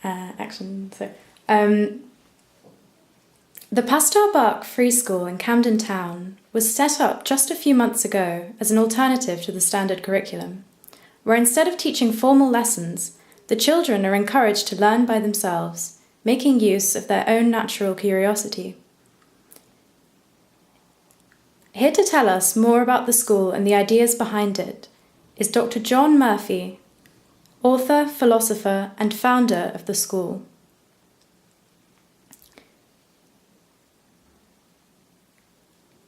action. The Pasteur Bach Free School in Camden Town was set up just a few months ago as an alternative to the standard curriculum, where instead of teaching formal lessons, the children are encouraged to learn by themselves, making use of their own natural curiosity. Here to tell us more about the school and the ideas behind it is Dr. John Murphy, author, philosopher, and founder of the school.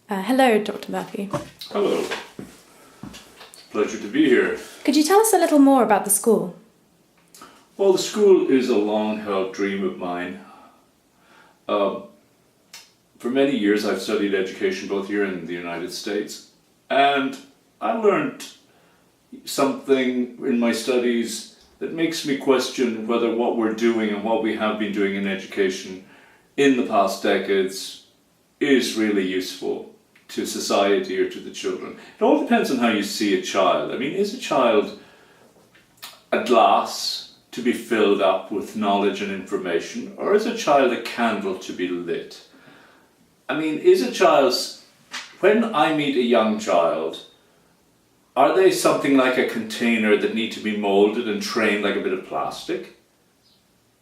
Hello, Dr. Murphy. Hello. It's a pleasure to be here. Could you tell us a little more about the school? Well, the school is a long-held dream of mine. For many years I've studied education both here and in the United States, and I learned something in my studies that makes me question whether what we're doing and what we have been doing in education in the past decades is really useful to society or to the children. It all depends on how you see a child. I mean, is a child a glass to be filled up with knowledge and information, or is a child a candle to be lit? I mean, is a child's, when I meet a young child, are they something like a container that need to be molded and trained like a bit of plastic?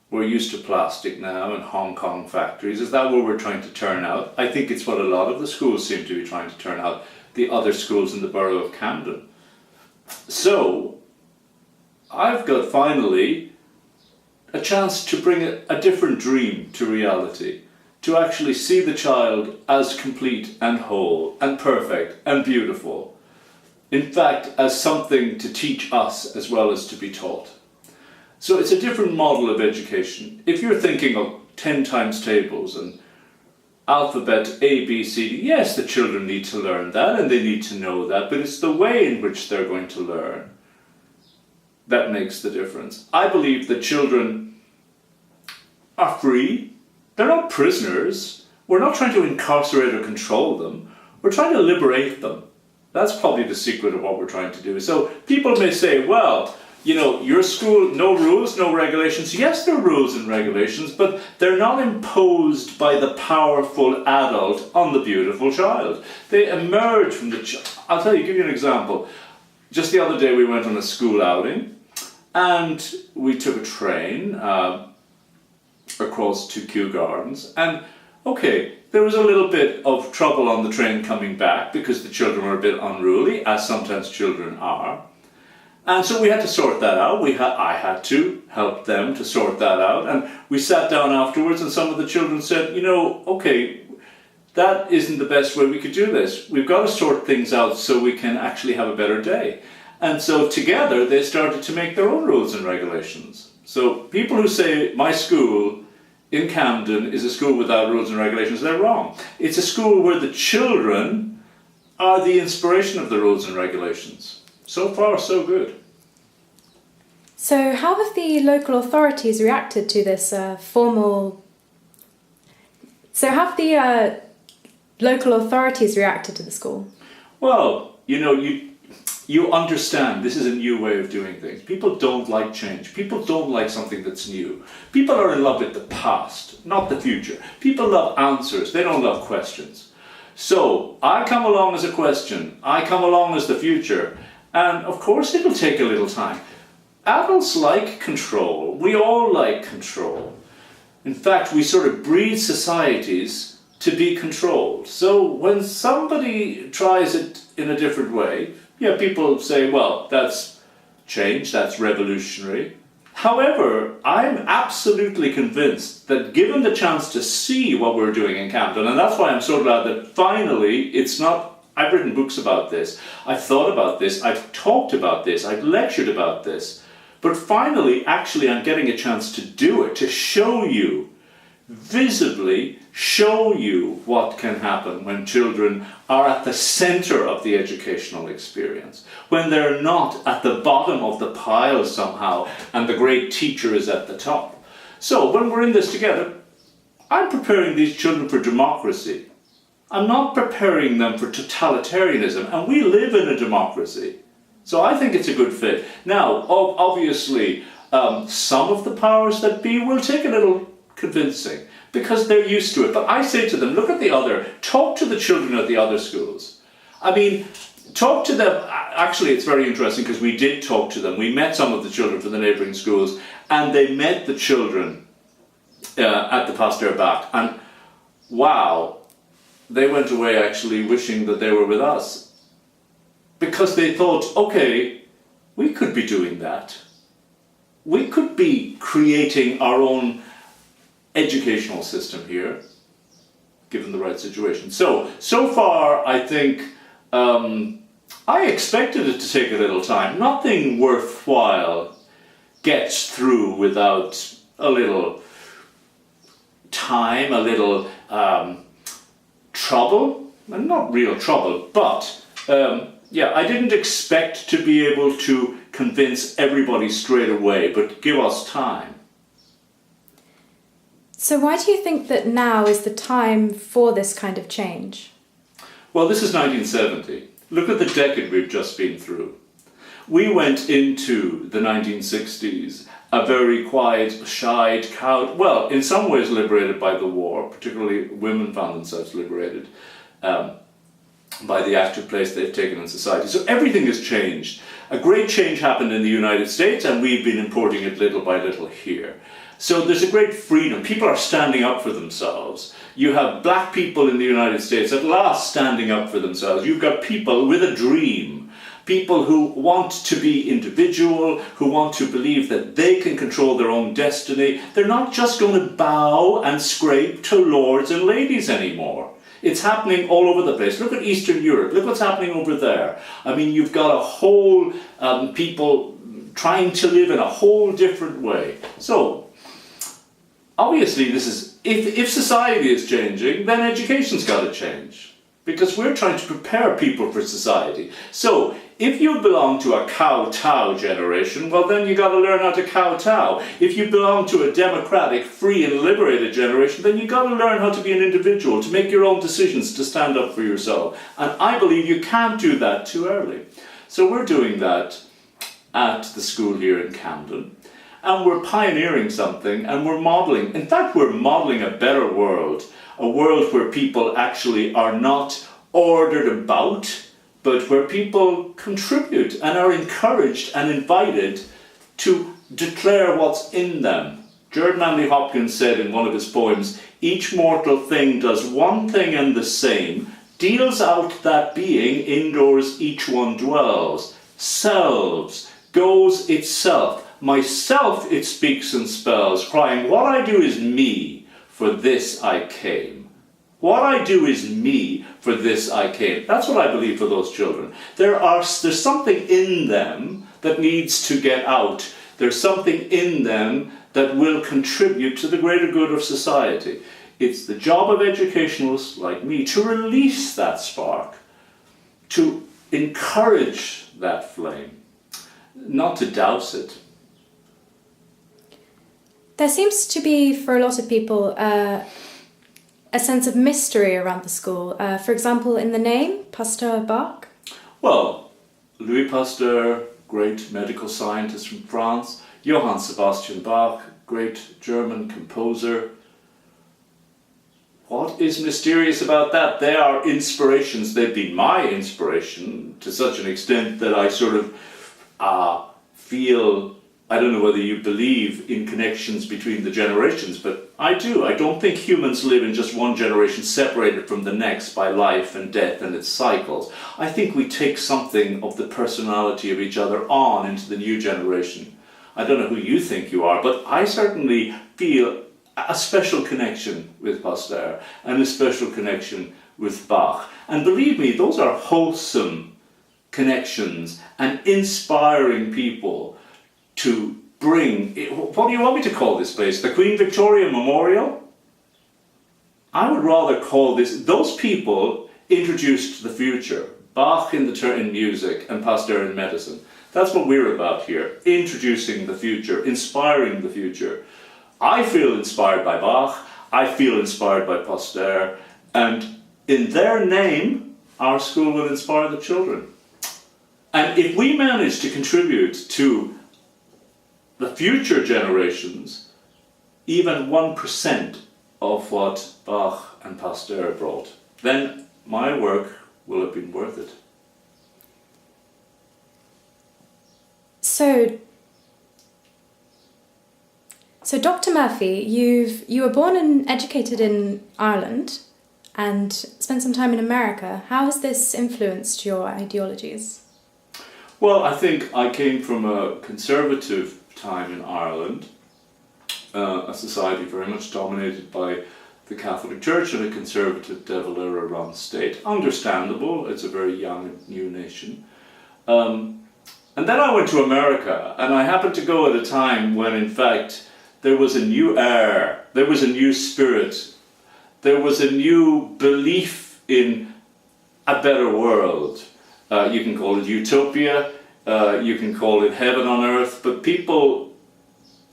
We're used to plastic now in Hong Kong factories. Is that what we're trying to turn out? I think it's what a lot of the schools seem to be trying to turn out, the other schools in the borough of Camden. So, I've got finally a chance to bring a different dream to reality, to actually see the child as complete and whole and perfect and beautiful. In fact, as something to teach us as well as to be taught. So it's a different model of education. If you're thinking of 10 times tables and alphabet A, B, C, D, yes, the children need to learn that and they need to know that, but it's the way in which they're going to learn that makes the difference. I believe that children are free. They're not prisoners. We're not trying to incarcerate or control them. We're trying to liberate them. That's probably the secret of what we're trying to do. So people may say, well, you know, your school, no rules, no regulations. Yes, there are rules and regulations, but they're not imposed by the powerful adult on the beautiful child. They emerge from the child. I'll tell you, give you an example. Just the other day we went on a school outing and we took a train across to Kew Gardens, and okay, there was a little bit of trouble on the train coming back because the children were a bit unruly, as sometimes children are. And so we had to sort that out. I had to help them to sort that out. And we sat down afterwards and some of the children said, you know, okay, that isn't the best way we could do this. We've got to sort things out so we can actually have a better day. And so together they started to make their own rules and regulations. So people who say my school in Camden is a school without rules and regulations, they're wrong. It's a school where the children are the inspiration of the rules and regulations. So far, so good. So how have the local authorities reacted to this local authorities reacted to the school? Well, you know, you understand this is a new way of doing things. People don't like change. People don't like something that's new. People are in love with the past, not the future. People love answers. They don't love questions. So I come along as a question. I come along as the future. And of course it'll take a little time. Adults like control. We all like control. In fact, we sort of breed societies to be controlled. So when somebody tries it in a different way, yeah, people say, well, that's change, that's revolutionary. However, I'm absolutely convinced that given the chance to see what we're doing in Camden, and that's why I'm so glad that finally it's not, I've written books about this, I've thought about this, I've talked about this, I've lectured about this, but finally, actually, I'm getting a chance to do it, to show you, visibly show you what can happen when children are at the center of the educational experience, when they're not at the bottom of the pile somehow, and the great teacher is at the top. So, when we're in this together, I'm preparing these children for democracy. I'm not preparing them for totalitarianism, and we live in a democracy. So I think it's a good fit. Now, obviously, some of the powers that be will take a little convincing because they're used to it. But I say to them, talk to the children at the other schools. I mean, talk to them. Actually, it's very interesting because we did talk to them. We met some of the children from the neighbouring schools, and they met the children at the Pasteur Bach, and wow, they went away actually wishing that they were with us, because they thought, okay, we could be doing that. We could be creating our own educational system here, given the right situation. So far, I think I expected it to take a little time. Nothing worthwhile gets through without a little time, a little trouble, and not real trouble, but I didn't expect to be able to convince everybody straight away, but give us time. So why do you think that now is the time for this kind of change? Well, this is 1970. Look at the decade we've just been through. We went into the 1960s a very quiet, shy, cowed, well, in some ways liberated by the war, particularly women found themselves liberated by the active place they've taken in society. So everything has changed. A great change happened in the United States, and we've been importing it little by little here. So there's a great freedom. People are standing up for themselves. You have black people in the United States at last standing up for themselves. You've got people with a dream. People who want to be individual, who want to believe that they can control their own destiny. They're not just going to bow and scrape to lords and ladies anymore. It's happening all over the place. Look at Eastern Europe. Look what's happening over there. I mean, you've got a whole people trying to live in a whole different way. So, obviously, this is if society is changing, then education's got to change, because we're trying to prepare people for society. So, if you belong to a kowtow generation, well, then you got to learn how to kowtow. If you belong to a democratic, free and liberated generation, then you got to learn how to be an individual, to make your own decisions, to stand up for yourself. And I believe you can't do that too early. So we're doing that at the school here in Camden. And we're pioneering something, and we're modelling. In fact, we're modelling a better world. A world where people actually are not ordered about, but where people contribute and are encouraged and invited to declare what's in them. Gerard Manley Hopkins said in one of his poems, "Each mortal thing does one thing and the same, deals out that being indoors each one dwells, selves, goes itself, myself it speaks and spells, crying, what I do is me, for this I came." What I do is me, for this I came. That's what I believe for those children. There's something in them that needs to get out. There's something in them that will contribute to the greater good of society. It's the job of educationalists like me to release that spark, to encourage that flame, not to douse it. There seems to be, for a lot of people, a sense of mystery around the school. For example, in the name, Pasteur Bach. Well, Louis Pasteur, great medical scientist from France. Johann Sebastian Bach, great German composer. What is mysterious about that? They are inspirations. They've been my inspiration to such an extent that I sort of feel, I don't know whether you believe in connections between the generations, but I do. I don't think humans live in just one generation separated from the next by life and death and its cycles. I think we take something of the personality of each other on into the new generation. I don't know who you think you are, but I certainly feel a special connection with Pasteur and a special connection with Bach. And believe me, those are wholesome connections and inspiring people to bring, what do you want me to call this place? The Queen Victoria Memorial? I would rather call this, those people introduced the future. Bach in music and Pasteur in medicine. That's what we're about here, introducing the future, inspiring the future. I feel inspired by Bach, I feel inspired by Pasteur, and in their name, our school will inspire the children. And if we manage to contribute to the future generations even 1% of what Bach and Pasteur brought, then my work will have been worth it. So Dr. Murphy, you were born and educated in Ireland and spent some time in America. How has this influenced your ideologies? Well, I think I came from a conservative time in Ireland, a society very much dominated by the Catholic Church and a conservative De Valera run state. Understandable, it's a very young and new nation. And then I went to America, and I happened to go at a time when, in fact, there was a new air, there was a new spirit, there was a new belief in a better world. You can call it utopia, you can call it heaven on earth, but people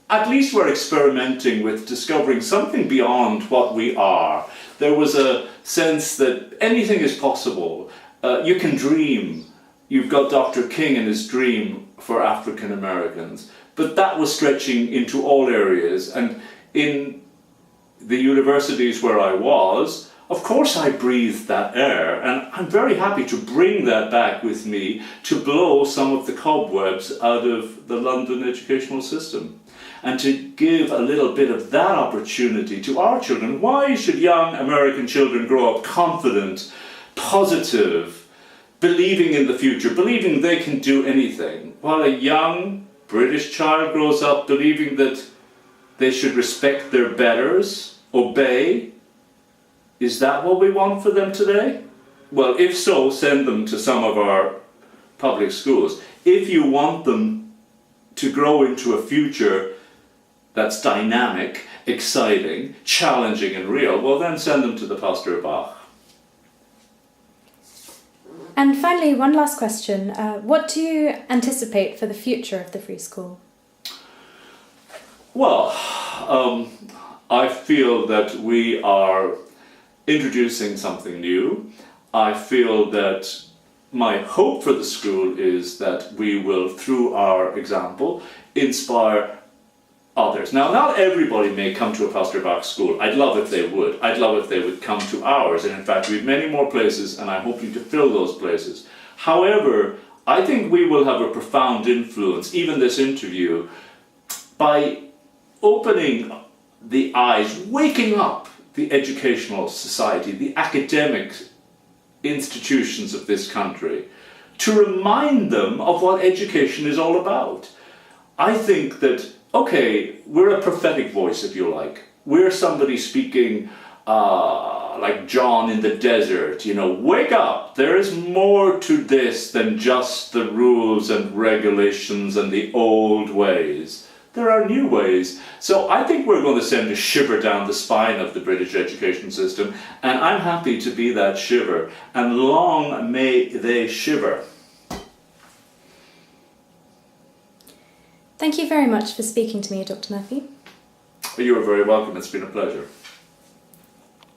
at least were experimenting with discovering something beyond what we are. There was a sense that anything is possible. You can dream. You've got Dr. King and his dream for African Americans. But that was stretching into all areas. And in the universities where I was, of course I breathed that air. And I'm very happy to bring that back with me to blow some of the cobwebs out of the London educational system. And to give a little bit of that opportunity to our children. Why should young American children grow up confident, positive, believing in the future, believing they can do anything, while a young British child grows up believing that they should respect their betters, obey? Is that what we want for them today? Well, if so, send them to some of our public schools. If you want them to grow into a future that's dynamic, exciting, challenging and real, well then send them to the Pasteur Bach. And finally, one last question. What do you anticipate for the future of the Free School? Well, I feel that we are introducing something new. I feel that my hope for the school is that we will, through our example, inspire others. Now, not everybody may come to a Pasteur Bach School. I'd love if they would. I'd love if they would come to ours. And in fact, we have many more places, and I'm hoping to fill those places. However, I think we will have a profound influence, even this interview, by opening the eyes, waking up the educational society, the academic institutions of this country, to remind them of what education is all about. I think that, okay, we're a prophetic voice, if you like. We're somebody speaking like John in the desert, wake up, there is more to this than just the rules and regulations and the old ways. There are new ways. So I think we're going to send a shiver down the spine of the British education system, and I'm happy to be that shiver, and long may they shiver. Thank you very much for speaking to me, Dr. Murphy. You are very welcome. It's been a pleasure.